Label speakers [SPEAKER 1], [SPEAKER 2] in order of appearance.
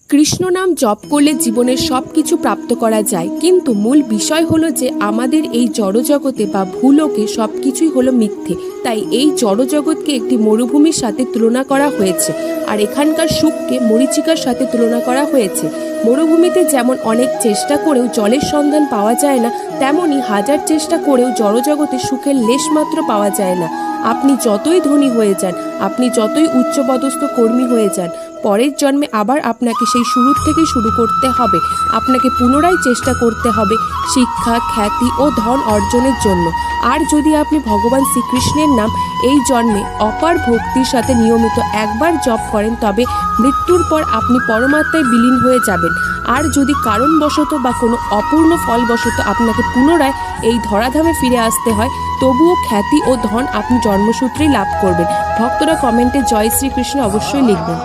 [SPEAKER 1] কৃষ্ণ নাম জপ করলে জীবনের সব কিছু প্রাপ্ত করা যায়, কিন্তু মূল বিষয় হলো যে আমাদের এই জড়জগতে বা ভূলোকে সব কিছুই হলো মিথ্যে। তাই এই জড়জগৎকে একটি মরুভূমির সাথে তুলনা করা হয়েছে, আর এখানকার সুখকে মরীচিকার সাথে তুলনা করা হয়েছে। মরুভূমিতে যেমন অনেক চেষ্টা করেও জলের সন্ধান পাওয়া যায় না, তেমনি হাজার চেষ্টা করেও জড়জগতে সুখের লেশমাত্র পাওয়া যায় না। আপনি যতই ধনী হয়ে যান, আপনি যতই উচ্চপদস্থ কর্মী হয়ে যান, পরের জন্মে আবার আপনাকে সেই শুরুর থেকে শুরু করতে হবে। আপনাকে পুনরায় চেষ্টা করতে হবে শিক্ষা, খ্যাতি ও ধন অর্জনের জন্য। আর যদি আপনি ভগবান শ্রীকৃষ্ণের নাম এই জন্মে অপার ভক্তির সাথে নিয়মিত একবার জপ করেন, তবে মৃত্যুর পর আপনি পরমাত্মায় বিলীন হয়ে যাবেন। আর যদি কারণবশত বা কোনো অপূর্ণ ফলবশত আপনাকে পুনরায় এই ধরাধামে ফিরে আসতে হয়, তবুও খ্যাতি ও ধন আপনি জন্মসূত্রেই লাভ করবেন। ভক্তরা কমেন্টে জয় শ্রীকৃষ্ণ অবশ্যই লিখবেন।